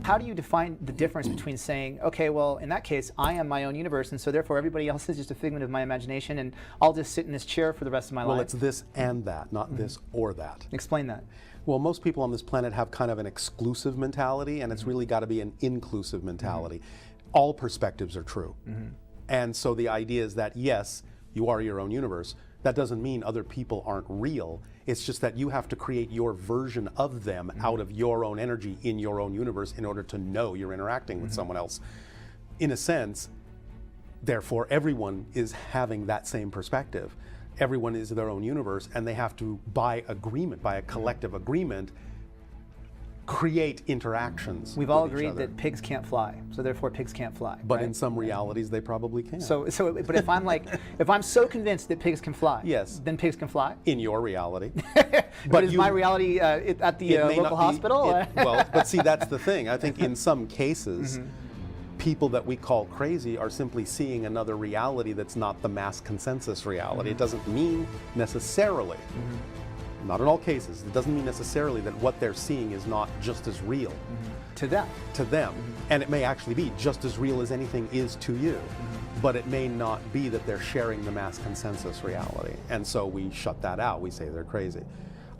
How do you define the difference between saying, okay, well, in that case, I am my own universe, and so therefore everybody else is just a figment of my imagination, and I'll just sit in this chair for the rest of my life? Well, it's this and that, not this or that. Explain that. Well, most people on this planet have kind of an exclusive mentality, and it's really got to be an inclusive mentality. All perspectives are true. And so the idea is that, yes, you are your own universe. That doesn't mean other people aren't real. It's just that you have to create your version of them out of your own energy in your own universe in order to know you're interacting with someone else. In a sense, therefore, everyone is having that same perspective. Everyone is their own universe, and they have to, by agreement, by a collective agreement, create interactions. We've all agreed that pigs can't fly, so therefore pigs can't fly. But right? in some realities, they probably can. But if I'm like, if I'm so convinced that pigs can fly, yes, then pigs can fly. In your reality. But is my reality at the local hospital? Well, but see, that's the thing. I think in some cases, people that we call crazy are simply seeing another reality that's not the mass consensus reality. It doesn't mean necessarily. Not in all cases. It doesn't mean necessarily that what they're seeing is not just as real. To them. To them. And it may actually be just as real as anything is to you. But it may not be that they're sharing the mass consensus reality. And so we shut that out. We say they're crazy.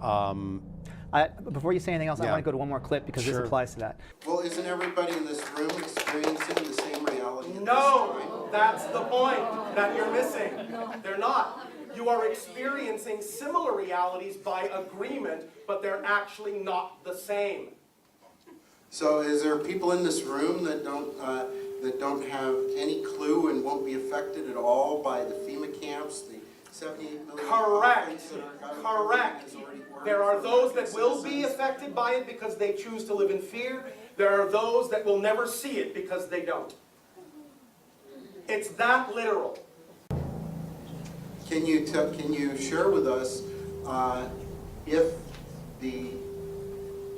Before you say anything else, I want to go to one more clip because this applies to that. Well, isn't everybody in this room experiencing the same reality? No, that's the point that you're missing. They're not. You are experiencing similar realities by agreement, but they're actually not the same. So is there people in this room that don't have any clue and won't be affected at all by the FEMA camps, the 78 million? Correct. Correct. There are those that will be affected by it because they choose to live in fear. There are those that will never see it because they don't. It's that literal. Can you share with us if the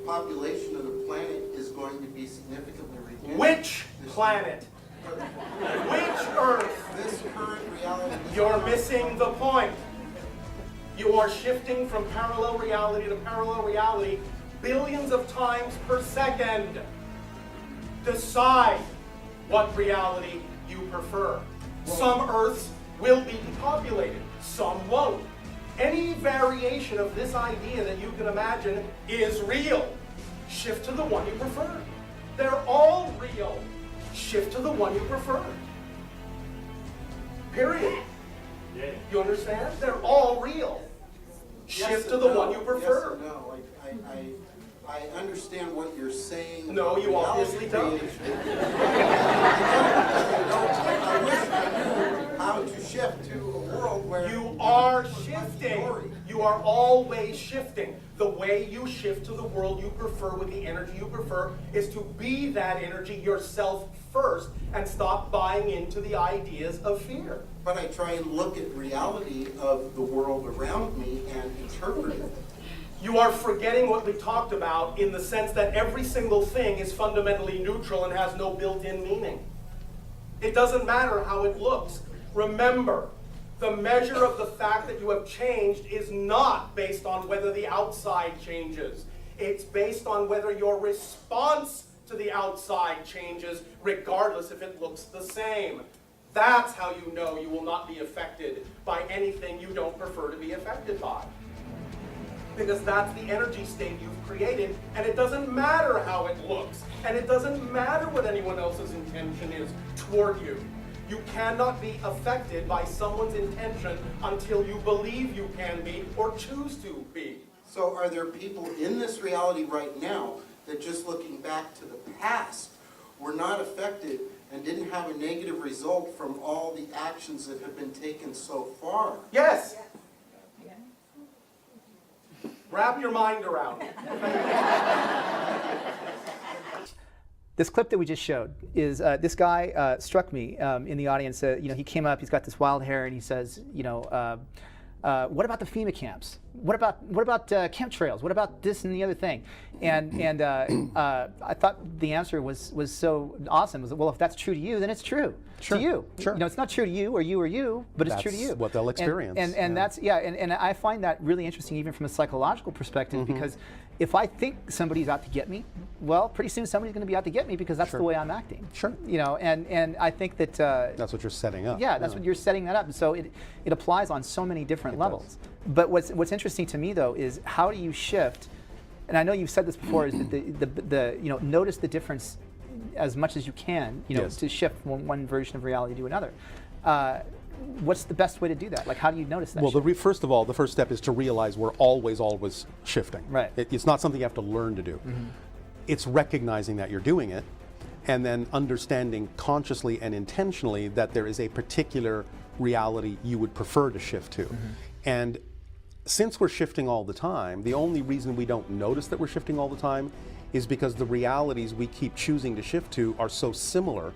population of the planet is going to be significantly reduced? Which planet? Which Earth? This current reality. You're missing the point. You are shifting from parallel reality to parallel reality billions of times per second. Decide what reality you prefer. Some Earths will be depopulated, some won't. Any variation of this idea that you can imagine is real. Shift to the one you prefer. They're all real. Shift to the one you prefer. Period. You understand? They're all real. Shift to the one you prefer. Yes or no. I understand what you're saying. No, you obviously don't. I wish I knew how to shift to a world where you are shifting. You are always shifting. The way you shift to the world you prefer with the energy you prefer is to be that energy yourself first and stop buying into the ideas of fear. But I try and look at reality of the world around me and interpret it. You are forgetting what we talked about in the sense that every single thing is fundamentally neutral and has no built-in meaning. It doesn't matter how it looks. Remember, the measure of the fact that you have changed is not based on whether the outside changes. It's based on whether your response to the outside changes, regardless if it looks the same. That's how you know you will not be affected by anything you don't prefer to be affected by. Because that's the energy state you've created, and it doesn't matter how it looks, and it doesn't matter what anyone else's intention is toward you. You cannot be affected by someone's intention until you believe you can be or choose to be. So are there people in this reality right now that just looking back to the past were not affected and didn't have a negative result from all the actions that have been taken so far? Yes. Wrap your mind around it. This clip that we just showed is this guy struck me in the audience. He came up, he's got this wild hair, and he says, what about the FEMA camps? what about chemtrails? What about this and the other thing? And I thought the answer was so awesome. Was, well, if that's true to you, then it's true to you. Sure. You know, it's not true to you or you, but it's true to you. What they'll experience. And that's and I find that really interesting, even from a psychological perspective, because if I think somebody's out to get me, well, pretty soon somebody's going to be out to get me because that's the way I'm acting. Sure. You know, and I think that that's what you're setting up. yeah, that's what you're setting that up. And so it applies on so many different levels. But what's interesting to me though is how do you shift? And I know you've said this before, is that the you know, notice the difference as much as you can, you know, Yes. to shift one version of reality to another. What's the best way to do that? Like, how do you notice that? Well, first of all, the first step is to realize we're always shifting. Right. It's not something you have to learn to do. It's recognizing that you're doing it, and then understanding consciously and intentionally that there is a particular reality you would prefer to shift to. And since we're shifting all the time, the only reason we don't notice that we're shifting all the time is because the realities we keep choosing to shift to are so similar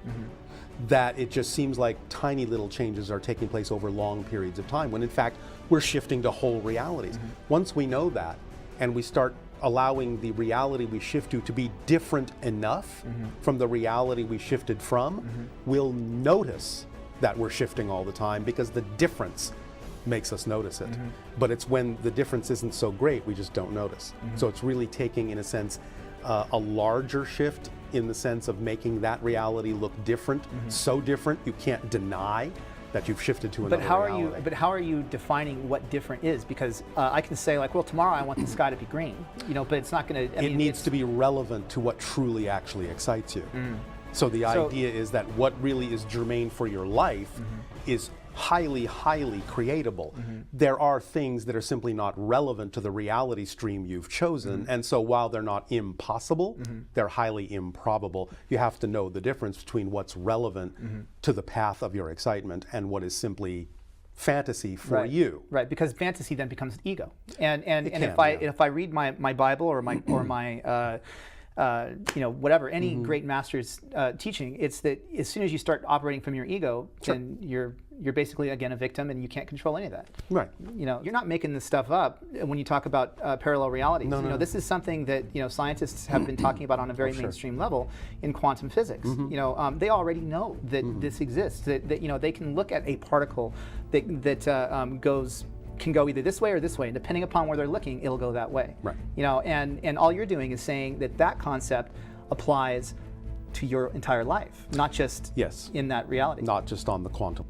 that it just seems like tiny little changes are taking place over long periods of time, when in fact we're shifting to whole realities. Once we know that and we start allowing the reality we shift to be different enough from the reality we shifted from, we'll notice that we're shifting all the time because the difference makes us notice it. But it's when the difference isn't so great, we just don't notice. So it's really taking, in a sense, a larger shift in the sense of making that reality look different, so different you can't deny that you've shifted to another reality. But how are you defining what different is? Because I can say like, well, tomorrow I want the sky to be green, you know, but it's not going to. It needs to be relevant to what truly actually excites you. So the idea is that what really is germane for your life is highly creatable. There are things that are simply not relevant to the reality stream you've chosen, and so while they're not impossible, they're highly improbable. You have to know the difference between what's relevant to the path of your excitement and what is simply fantasy for you. Right, because fantasy then becomes ego. And can, if I read my Bible or my you know, whatever, any great master's teaching, it's that as soon as you start operating from your ego, then you're basically again a victim, and you can't control any of that. Right. You know, you're not making this stuff up when you talk about parallel realities. No, you know, this is something that, you know, scientists have been talking about on a very mainstream level in quantum physics. You know, they already know that this exists. That you know, they can look at a particle that can go either this way or this way, and depending upon where they're looking, it'll go that way. Right. You know, and all you're doing is saying that concept applies to your entire life, not just in that reality. Not just on the quantum